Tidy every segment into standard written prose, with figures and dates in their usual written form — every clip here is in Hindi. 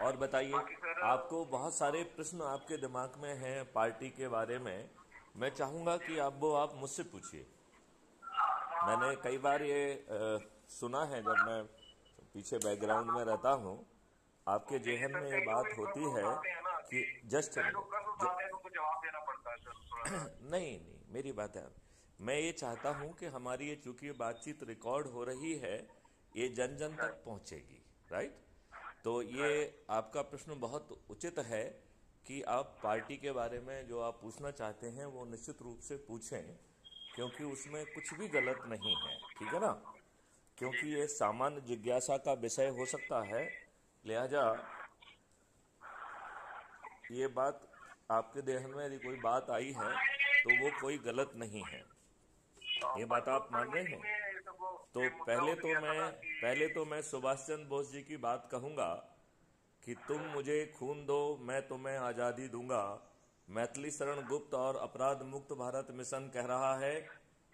और बताइए, बाकी सर आपको बहुत सारे प्रश्न आपके दिमाग में हैं पार्टी के बारे में। मैं चाहूंगा कि आप मुझसे पूछिए। मैंने कई बार ये सुना है, जब मैं पीछे बैकग्राउंड में रहता हूँ, आपके देखिए जेहन सर, में ये कई लोग बात इस पर होती तो है उठाते हैं ना कि कि जस्ट कई लोग मिनट प्रश्न उठाते हैं तो उनको जवाब देना पड़ता है सर थोड़ा सा। नहीं नहीं, मेरी बात है। मैं ये चाहता हूं कि हमारी ये चूंकि बातचीत रिकॉर्ड हो रही है, ये जन जन तक पहुंचेगी, राइट? तो ये आपका प्रश्न बहुत उचित है कि आप पार्टी के बारे में जो आप पूछना चाहते हैं वो निश्चित रूप से पूछें, क्योंकि उसमें कुछ भी गलत नहीं है, ठीक है ना? क्योंकि ये सामान्य जिज्ञासा का विषय हो सकता है, लिहाजा ये बात आपके देहन में यदि कोई बात आई है तो वो कोई गलत नहीं है। ये बात आप परसों मान सर रहे मीटिंग हैं? में ये सब तो ये मुद्दा उठ गया था ना कि पहले तो मैं सुभाष चंद्र बोस जी की बात कहूंगा कि तुम मुझे खून दो, मैं तुम्हें आजादी दूंगा। मैथिली शरण गुप्त और अपराध मुक्त भारत मिशन कह रहा है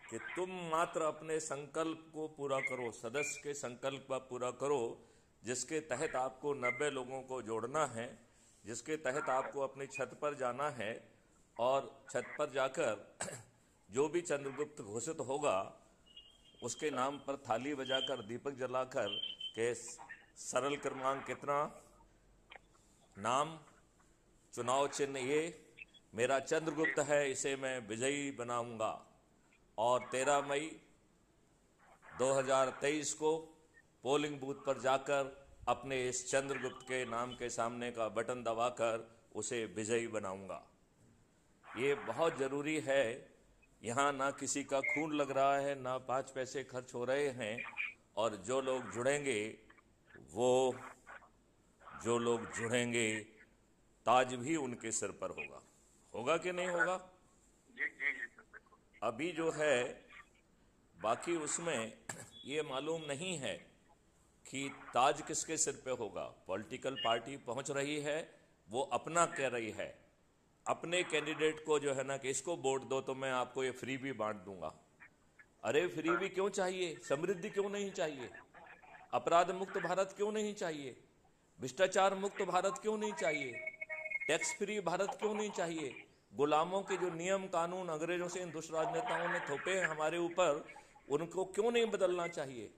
कि तुम मात्र अपने संकल्प को पूरा करो, सदस्य के संकल्प को पूरा करो, जिसके तहत आपको 90 लोगों को जोड़ना है, जिसके तहत आपको अपनी छत पर जाना है और छत पर जाकर जो भी चंद्रगुप्त घोषित होगा उसके नाम पर थाली बजाकर दीपक जलाकर के सरल क्रमांक कितना, नाम, चुनाव चिन्ह ये, मेरा चंद्रगुप्त है, इसे मैं विजयी बनाऊंगा। और 13 मई 2023 को पोलिंग बूथ पर जाकर अपने इस चंद्रगुप्त के नाम के सामने का बटन दबाकर उसे विजयी बनाऊंगा। ये बहुत जरूरी है। यहाँ ना किसी का खून लग रहा है, ना 5 पैसे खर्च हो रहे हैं, और जो लोग जुड़ेंगे ताज भी उनके सिर पर होगा। होगा कि नहीं होगा? जी जी जी सर बिल्कुल। अभी जो है बाकी उसमें ये मालूम नहीं है कि ताज किसके सिर पे होगा। पॉलिटिकल पार्टी पहुंच रही है, वो अपना कह रही है, अपने कैंडिडेट को जो है ना कि इसको वोट दो तो मैं आपको ये फ्री भी बांट दूंगा। अरे फ्री भी क्यों चाहिए? समृद्धि क्यों नहीं चाहिए? अपराध मुक्त भारत क्यों नहीं चाहिए? भ्रष्टाचार मुक्त भारत क्यों नहीं चाहिए? टैक्स फ्री भारत क्यों नहीं चाहिए? गुलामों के जो नियम कानून अंग्रेजों से इन दुष्ट राजनेताओं ने थोपे हैं हमारे ऊपर, उनको क्यों नहीं बदलना चाहिए?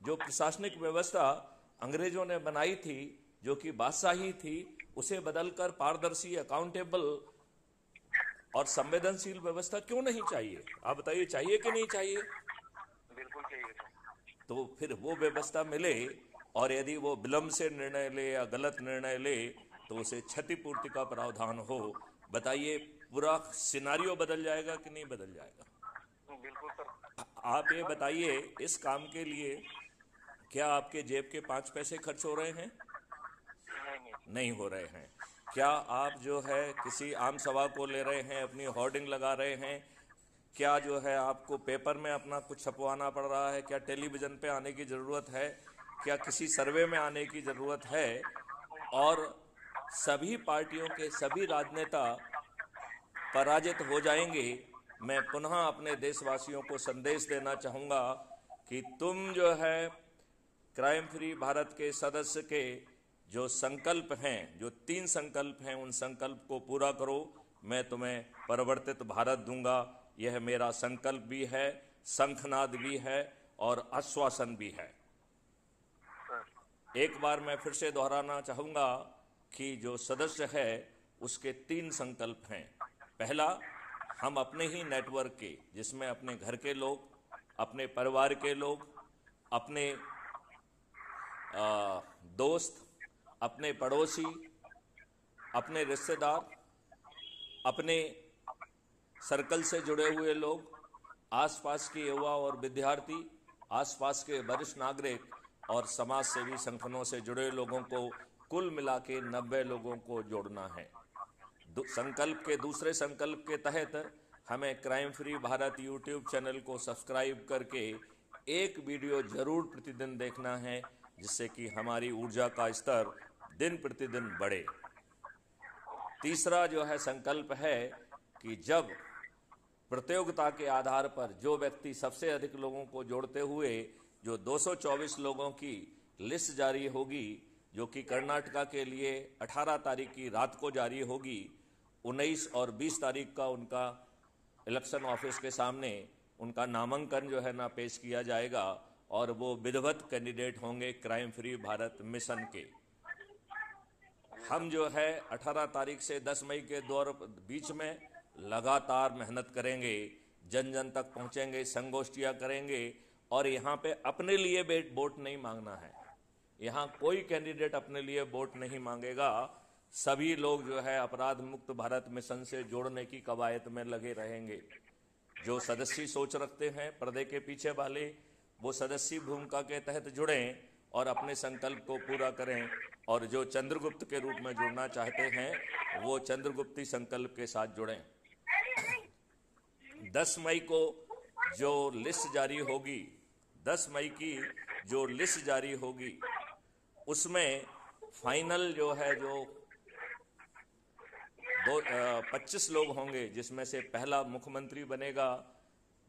जो प्रशासनिक व्यवस्था अंग्रेजों ने बनाई थी, जो कि बादशाही थी, उसे बदलकर पारदर्शी, अकाउंटेबल और संवेदनशील व्यवस्था क्यों नहीं चाहिए? आप बताइए, चाहिए कि नहीं चाहिए? बिल्कुल चाहिए सर। तो फिर वो व्यवस्था मिले, और यदि वो विलंब से निर्णय ले या गलत निर्णय ले तो उसे क्षतिपूर्ति का प्रावधान हो। बताइए, पूरा सिनारियो बदल जाएगा कि नहीं बदल जाएगा? बिल्कुल सर। आप ये बताइए, इस काम के लिए क्या आपके जेब के 5 पैसे खर्च हो रहे हैं? नहीं नहीं। नहीं हो रहे हैं। क्या आप जो है किसी आम सभा को ले रहे हैं, अपनी होर्डिंग लगा रहे हैं? क्या जो है आपको पेपर में अपना कुछ छपवाना पड़ रहा है? क्या टेलीविजन पे आने की जरूरत है? क्या किसी सर्वे में आने की जरूरत है? और सभी पार्टियों के सभी राजनेता पराजित हो जाएंगे। मैं पुनः अपने देशवासियों को संदेश देना चाहूंगा कि तुम जो है क्राइम फ्री भारत के सदस्य के जो संकल्प हैं, जो 3 संकल्प हैं, उन संकल्प को पूरा करो। मैं तुम्हें परिवर्तित भारत दूंगा। यह मेरा संकल्प भी है, शंखनाद भी है और आश्वासन भी है। एक बार मैं फिर से दोहराना चाहूंगा कि जो सदस्य है उसके 3 संकल्प हैं। पहला, हम अपने ही नेटवर्क के, जिसमें अपने घर के लोग, अपने परिवार के लोग, अपने दोस्त, अपने पड़ोसी, अपने रिश्तेदार, अपने सर्कल से जुड़े हुए लोग, आसपास के युवा और विद्यार्थी, आसपास के वरिष्ठ नागरिक और समाज सेवी संगठनों से जुड़े लोगों को कुल मिला के 90 लोगों को जोड़ना है। संकल्प के दूसरे संकल्प के तहत हमें crime free Bharat YouTube channel को सब्सक्राइब करके एक वीडियो जरूर प्रतिदिन देखना है, जिससे कि हमारी ऊर्जा का स्तर दिन प्रतिदिन बढ़े। तीसरा जो है संकल्प है कि जब प्रतियोगिता के आधार पर जो व्यक्ति सबसे अधिक लोगों को जोड़ते हुए जो 224 लोगों की लिस्ट जारी होगी, जो कि कर्नाटका के लिए 18 तारीख की रात को जारी होगी। 19 और 20 तारीख का उनका इलेक्शन ऑफिस के सामने उनका नामांकन जो है ना पेश किया जाएगा और वो विधिवत कैंडिडेट होंगे क्राइम फ्री भारत मिशन के। हम जो है 18 तारीख से 10 मई के बीच में लगातार मेहनत करेंगे, जन जन तक पहुंचेंगे, संगोष्ठियां करेंगे और यहाँ पे अपने लिए वोट नहीं मांगना है। यहाँ कोई कैंडिडेट अपने लिए वोट नहीं मांगेगा। सभी लोग जो है अपराध मुक्त भारत मिशन से जोड़ने की कवायद में लगे रहेंगे। जो सदस्यी सोच रखते हैं पर्दे के पीछे वाले, वो सदस्यी भूमिका के तहत जुड़ें और अपने संकल्प को पूरा करें, और जो चंद्रगुप्त के रूप में जुड़ना चाहते हैं वो चंद्रगुप्ती संकल्प के साथ जुड़ें। 10 मई को जो लिस्ट जारी होगी, 10 मई की जो लिस्ट जारी होगी उसमें फाइनल जो है जो 25 लोग होंगे, जिसमें से पहला मुख्यमंत्री बनेगा,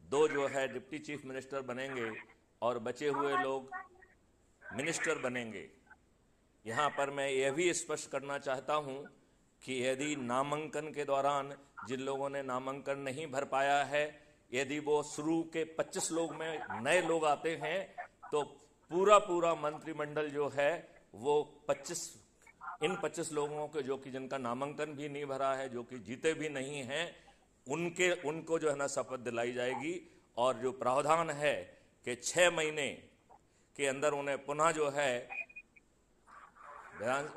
2 जो है डिप्टी चीफ मिनिस्टर बनेंगे और बचे हुए लोग मिनिस्टर बनेंगे। यहाँ पर मैं यह भी स्पष्ट करना चाहता हूँ कि यदि नामांकन के दौरान जिन लोगों ने नामांकन नहीं भर पाया है, यदि वो शुरू के 25 लोग में नए लोग आते हैं तो पूरा मंत्रिमंडल जो है वो 25 लोगों के जो कि जिनका नामांकन भी नहीं भरा है, जो कि जीते भी नहीं हैं, उनको जो है ना शपथ दिलाई जाएगी। और जो प्रावधान है कि 6 महीने के अंदर उन्हें पुनः जो है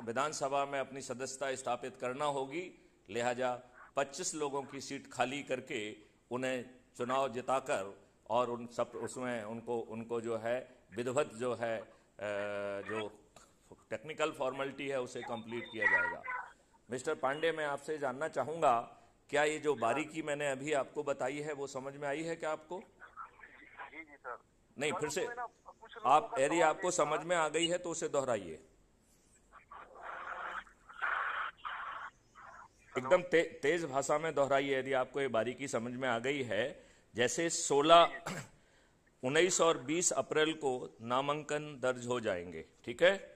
विधानसभा में अपनी सदस्यता स्थापित करना होगी। लिहाजा 25 लोगों की सीट खाली करके उन्हें चुनाव जिताकर और उसमें उनको जो है विधिवत जो है जो टेक्निकल फॉर्मेलिटी है उसे कंप्लीट किया जाएगा। मिस्टर पांडे, मैं आपसे जानना चाहूँगा, क्या ये जो बारीकी मैंने अभी आपको बताई है वो समझ में आई है क्या आपको? जी सर। नहीं, फिर से आप, यदि आपको समझ में आ गई है तो उसे दोहराइए। एकदम तेज भाषा में दोहराइए यदि आपको ये बारीकी समझ में आ गई है। जैसे 16, 19 और 20 अप्रैल को नामांकन दर्ज हो जाएंगे, ठीक है।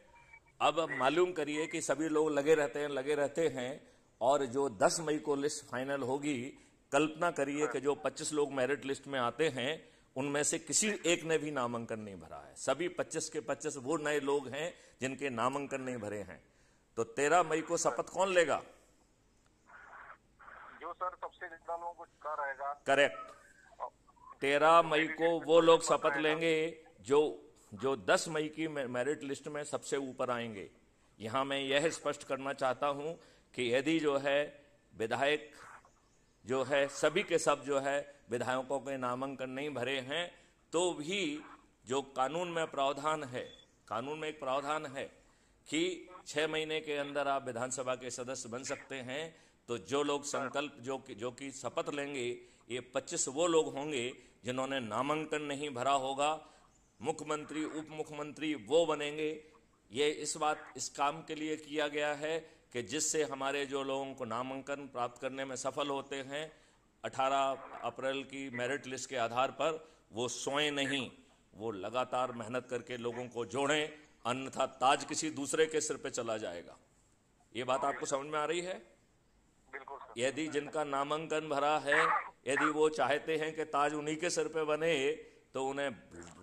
अब मालूम करिए कि सभी लोग लगे रहते हैं और जो 10 मई को लिस्ट फाइनल होगी, कल्पना करिए कि जो 25 लोग मेरिट लिस्ट में आते हैं उनमें से किसी एक ने भी नामांकन नहीं भरा है। सभी 25 के 25 वो नए लोग हैं जिनके नामांकन नहीं भरे हैं। तो 13 मई को शपथ कौन लेगा? जो सर सबसे ज्यादा लोगों को चुका रहेगा। करेक्ट। 13 मई को वो लोग शपथ लेंगे जो 10 मई की मेरिट लिस्ट में सबसे ऊपर आएंगे। यहां मैं यह स्पष्ट करना चाहता हूं कि यदि जो है विधायक जो है सभी के सब जो है विधायकों के नामांकन नहीं भरे हैं, तो भी जो कानून में प्रावधान है, कानून में एक प्रावधान है कि 6 महीने के अंदर आप विधानसभा के सदस्य बन सकते हैं। तो जो लोग संकल्प जो कि शपथ लेंगे, ये 25 वो लोग होंगे जिन्होंने नामांकन नहीं भरा होगा। मुख्यमंत्री, उप मुख्यमंत्री वो बनेंगे। ये इस काम के लिए किया गया है कि जिससे हमारे जो लोगों को नामांकन प्राप्त करने में सफल होते हैं 18 अप्रैल की मेरिट लिस्ट के आधार पर, वो सोए नहीं, वो लगातार मेहनत करके लोगों को जोड़ें, अन्यथा ताज किसी दूसरे के सिर पे चला जाएगा। ये बात आपको समझ में आ रही है? बिल्कुल सर। यदि जिनका नामांकन भरा है, यदि वो चाहते हैं कि ताज उन्हीं के सिर पे बने, तो उन्हें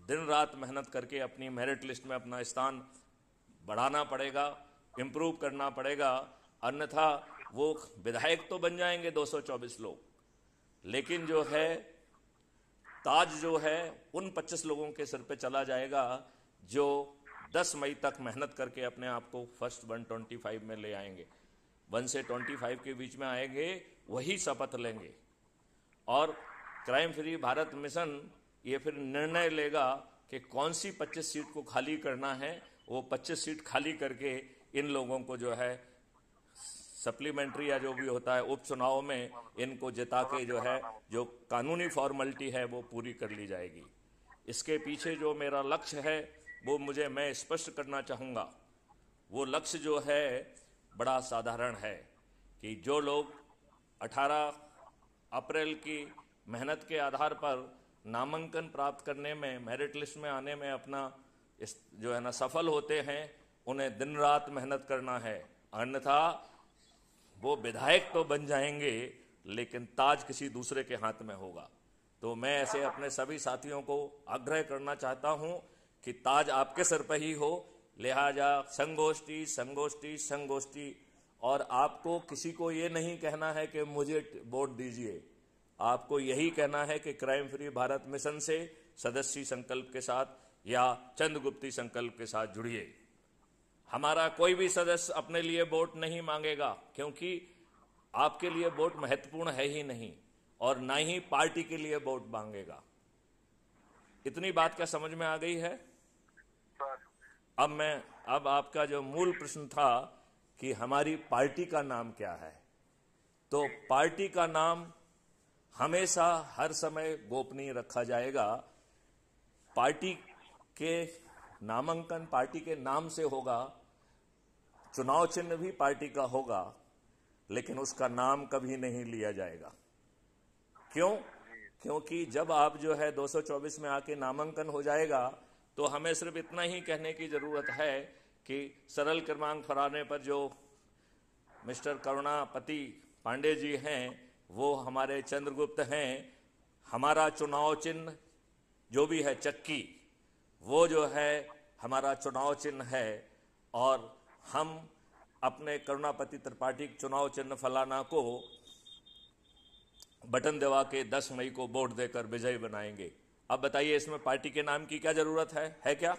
दिन रात मेहनत करके अपनी मेरिट लिस्ट में अपना स्थान बढ़ाना पड़ेगा, इम्प्रूव करना पड़ेगा। अन्यथा वो विधायक तो बन जाएंगे 224 लोग, लेकिन जो है ताज जो है उन 25 लोगों के सिर पे चला जाएगा जो 10 मई तक मेहनत करके अपने आप को फर्स्ट 125 में ले आएंगे। 1 से 25 के बीच में आएंगे, वही शपथ लेंगे। और क्राइम फ्री भारत मिशन ये फिर निर्णय लेगा कि कौन सी 25 सीट को खाली करना है। वो 25 सीट खाली करके इन लोगों को जो है सप्लीमेंट्री या जो भी होता है उपचुनाव में इनको जिता के जो है जो कानूनी फॉर्मेलिटी है वो पूरी कर ली जाएगी। इसके पीछे जो मेरा लक्ष्य है वो मैं स्पष्ट करना चाहूँगा। वो लक्ष्य जो है बड़ा साधारण है कि जो लोग 18 अप्रैल की मेहनत के आधार पर नामांकन प्राप्त करने में, मेरिट लिस्ट में आने में अपना जो है ना सफल होते हैं, उन्हें दिन रात मेहनत करना है, अन्यथा वो विधायक तो बन जाएंगे लेकिन ताज किसी दूसरे के हाथ में होगा। तो मैं ऐसे अपने सभी साथियों को आग्रह करना चाहता हूं कि ताज आपके सिर पर ही हो, लिहाजा संगोष्ठी संगोष्ठी संगोष्ठी, और आपको किसी को ये नहीं कहना है कि मुझे वोट दीजिए, आपको यही कहना है कि क्राइम फ्री भारत मिशन से सदस्य संकल्प के साथ या चंद्रगुप्ती संकल्प के साथ जुड़िए। हमारा कोई भी सदस्य अपने लिए वोट नहीं मांगेगा, क्योंकि आपके लिए वोट महत्वपूर्ण है ही नहीं, और ना ही पार्टी के लिए वोट मांगेगा। इतनी बात क्या समझ में आ गई है? अब आपका जो मूल प्रश्न था कि हमारी पार्टी का नाम क्या है, तो पार्टी का नाम हमेशा हर समय गोपनीय रखा जाएगा। पार्टी के नामांकन पार्टी के नाम से होगा, चुनाव चिन्ह भी पार्टी का होगा, लेकिन उसका नाम कभी नहीं लिया जाएगा। क्यों? क्योंकि जब आप जो है 224 में आके नामांकन हो जाएगा तो हमें सिर्फ इतना ही कहने की जरूरत है कि सरल क्रमांक फराने पर जो मिस्टर करुणापति पांडे जी हैं वो हमारे चंद्रगुप्त हैं, हमारा चुनाव चिन्ह जो भी है चक्की, वो जो है हमारा चुनाव चिन्ह है, और हम अपने करुणापति त्रिपाठी चुनाव चिन्ह फलाना को बटन दबा के 10 मई को वोट देकर विजयी बनाएंगे। अब बताइए इसमें पार्टी के नाम की क्या जरूरत है क्या?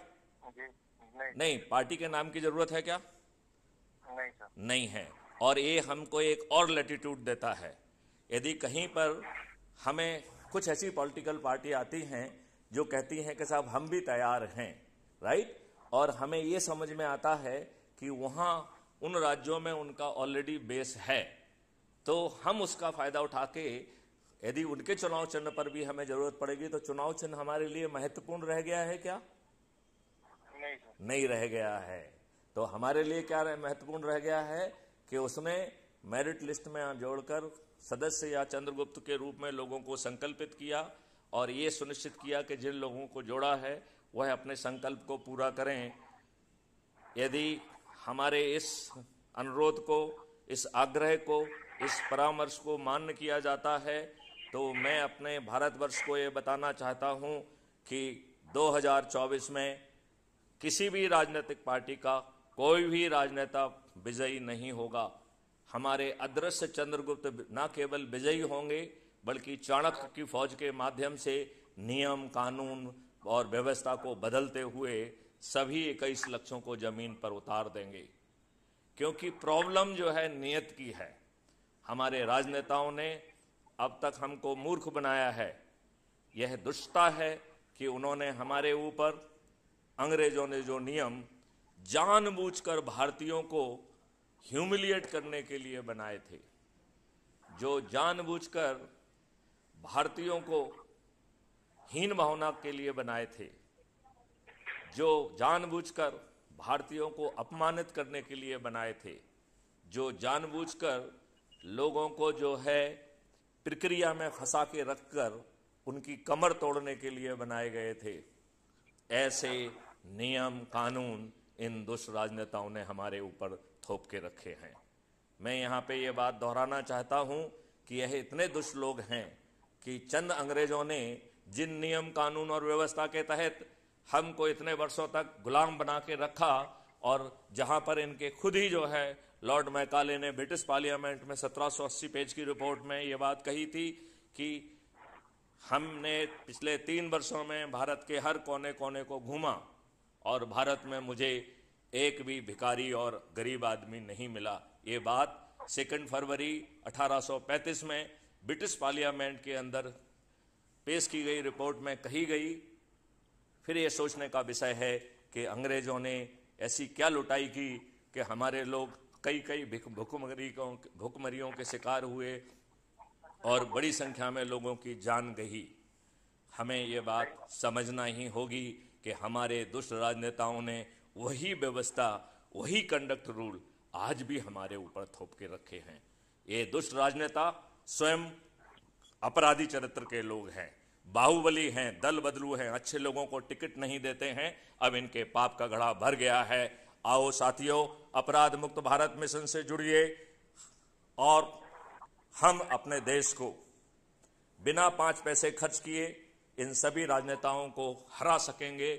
नहीं, पार्टी के नाम की जरूरत है क्या? नहीं सर, नहीं है। और ये हमको एक और लैटिट्यूड देता है, यदि कहीं पर हमें कुछ ऐसी पॉलिटिकल पार्टी आती हैं जो कहती हैं कि साहब हम भी तैयार हैं, राइट, और हमें ये समझ में आता है कि वहाँ उन राज्यों में उनका ऑलरेडी बेस है, तो हम उसका फायदा उठा के यदि उनके चुनाव चिन्ह पर भी हमें जरूरत पड़ेगी तो चुनाव चिन्ह हमारे लिए महत्वपूर्ण रह गया है क्या? नहीं सर, नहीं रह गया है। तो हमारे लिए क्या महत्वपूर्ण रह गया है कि उसने मेरिट लिस्ट में जोड़कर सदस्य या चंद्रगुप्त के रूप में लोगों को संकल्पित किया और ये सुनिश्चित किया कि जिन लोगों को जोड़ा है वह अपने संकल्प को पूरा करें। यदि हमारे इस अनुरोध को, इस आग्रह को, इस परामर्श को मान्य किया जाता है तो मैं अपने भारतवर्ष को ये बताना चाहता हूं कि 2024 में किसी भी राजनीतिक पार्टी का कोई भी राजनेता विजयी नहीं होगा। हमारे अदृश्य चंद्रगुप्त न केवल विजयी होंगे बल्कि चाणक्य की फौज के माध्यम से नियम, कानून और व्यवस्था को बदलते हुए सभी 21 लक्षों को जमीन पर उतार देंगे। क्योंकि प्रॉब्लम जो है नियत की है। हमारे राजनेताओं ने अब तक हमको मूर्ख बनाया है। यह दुष्टता है कि उन्होंने हमारे ऊपर, अंग्रेजों ने जो नियम जानबूझकर भारतीयों को ह्यूमिलिएट करने के लिए बनाए थे, जो जानबूझकर भारतीयों को हीन भावना के लिए बनाए थे, जो जानबूझकर भारतीयों को अपमानित करने के लिए बनाए थे, जो जानबूझकर लोगों को जो है प्रक्रिया में फंसा के रखकर उनकी कमर तोड़ने के लिए बनाए गए थे, ऐसे नियम, कानून इन दुष्ट राजनेताओं ने हमारे ऊपर थोप के रखे हैं। मैं यहाँ पे ये बात दोहराना चाहता हूँ कि यह इतने दुष्ट लोग हैं कि चंद अंग्रेजों ने जिन नियम, कानून और व्यवस्था के तहत हमको इतने वर्षों तक गुलाम बना के रखा, और जहाँ पर इनके खुद ही जो है लॉर्ड मैकाले ने ब्रिटिश पार्लियामेंट में 1780 पेज की रिपोर्ट में ये बात कही थी कि हमने पिछले 3 वर्षों में भारत के हर कोने कोने को घूमा और भारत में मुझे एक भी भिखारी और गरीब आदमी नहीं मिला। ये बात 2 फरवरी 1835 में ब्रिटिश पार्लियामेंट के अंदर पेश की गई रिपोर्ट में कही गई। फिर ये सोचने का विषय है कि अंग्रेजों ने ऐसी क्या लुटाई की कि हमारे लोग कई भुखमरियों के शिकार हुए और बड़ी संख्या में लोगों की जान गई। हमें ये बात समझना ही होगी कि हमारे दुष्ट राजनेताओं ने वही व्यवस्था, वही कंडक्ट रूल आज भी हमारे ऊपर थोप के रखे हैं। ये दुष्ट राजनेता स्वयं अपराधी चरित्र के लोग हैं, बाहुबली हैं, दल बदलू हैं, अच्छे लोगों को टिकट नहीं देते हैं। अब इनके पाप का घड़ा भर गया है। आओ साथियों, अपराध मुक्त भारत मिशन से जुड़िए और हम अपने देश को बिना 5 पैसे खर्च किए इन सभी राजनेताओं को हरा सकेंगे,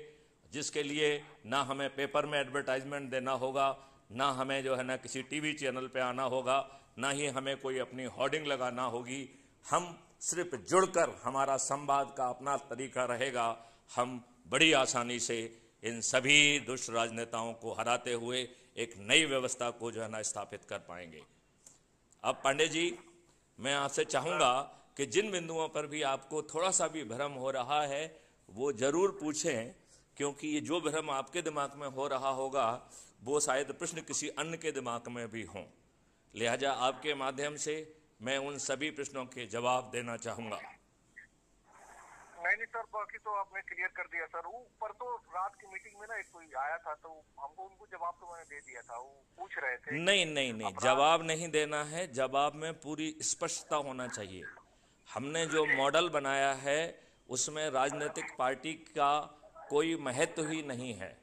जिसके लिए ना हमें पेपर में एडवर्टाइजमेंट देना होगा, ना हमें जो है ना किसी टीवी चैनल पे आना होगा, ना ही हमें कोई अपनी होर्डिंग लगाना होगी। हम सिर्फ जुड़कर, हमारा संवाद का अपना तरीका रहेगा, हम बड़ी आसानी से इन सभी दुष्ट राजनेताओं को हराते हुए एक नई व्यवस्था को जो है ना स्थापित कर पाएंगे। अब पांडे जी, मैं आपसे चाहूंगा कि जिन बिंदुओं पर भी आपको थोड़ा सा भी भ्रम हो रहा है वो जरूर पूछें, क्योंकि ये जो भ्रम आपके दिमाग में हो रहा होगा वो शायद प्रश्न किसी अन्य के दिमाग में भी हों। लिहाजा आपके माध्यम से मैं उन सभी प्रश्नों के जवाब देना चाहूंगा। नहीं सर, बाकी तो आपने क्लियर कर दिया सर। ऊपर तो रात की मीटिंग में ना एक कोई आया था, तो हमको उनको जवाब तो मैंने दे दिया था। वो पूछ रहे थे। नहीं, जवाब नहीं देना है, जवाब में पूरी स्पष्टता होना चाहिए। हमने जो मॉडल बनाया है उसमें राजनीतिक पार्टी का कोई महत्व ही नहीं है।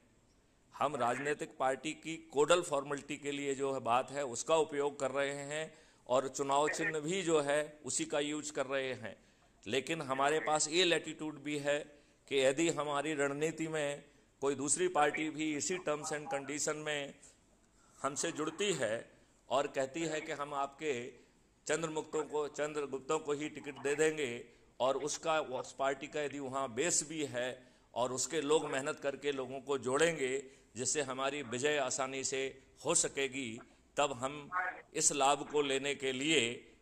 हम राजनीतिक पार्टी की कोडल फॉर्मेलिटी के लिए जो है बात है उसका उपयोग कर रहे हैं और चुनाव चिन्ह भी जो है उसी का यूज कर रहे हैं। लेकिन हमारे पास ये लैटिट्यूड भी है कि यदि हमारी रणनीति में कोई दूसरी पार्टी भी इसी टर्म्स एंड कंडीशन में हमसे जुड़ती है और कहती है कि हम आपके चंद्रगुप्तों को ही टिकट दे देंगे और उसका उस पार्टी का यदि वहाँ बेस भी है और उसके लोग मेहनत करके लोगों को जोड़ेंगे जिससे हमारी विजय आसानी से हो सकेगी, तब हम इस लाभ को लेने के लिए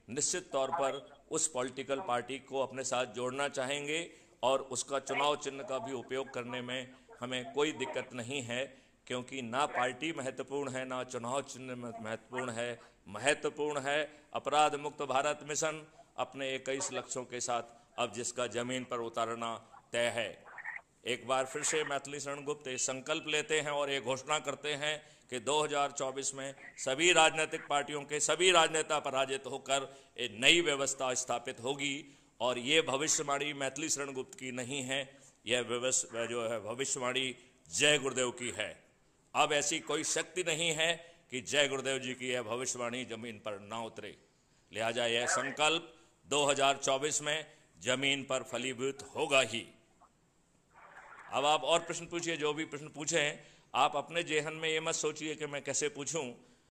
निश्चित तौर पर उस पॉलिटिकल पार्टी को अपने साथ जोड़ना चाहेंगे और उसका चुनाव चिन्ह का भी उपयोग करने में हमें कोई दिक्कत नहीं है, क्योंकि ना पार्टी महत्वपूर्ण है ना चुनाव चिन्ह महत्वपूर्ण है। महत्वपूर्ण है अपराध मुक्त भारत मिशन अपने 21 लक्ष्यों के साथ अब जिसका जमीन पर उतारना तय है। एक बार फिर से मैथिली शरण गुप्त संकल्प लेते हैं और ये घोषणा करते हैं कि 2024 में सभी राजनीतिक पार्टियों के सभी राजनेता पराजित होकर एक नई व्यवस्था स्थापित होगी। और ये भविष्यवाणी मैथिली शरण गुप्त की नहीं है, यह जो है भविष्यवाणी जय गुरुदेव की है। अब ऐसी कोई शक्ति नहीं है कि जय गुरुदेव जी की यह भविष्यवाणी जमीन पर ना उतरे। लिहाजा यह संकल्प 2024 में जमीन पर फलीभूत होगा ही। अब आप और प्रश्न पूछिए, जो भी प्रश्न पूछें आप अपने जेहन में ये मत सोचिए कि मैं कैसे पूछूं,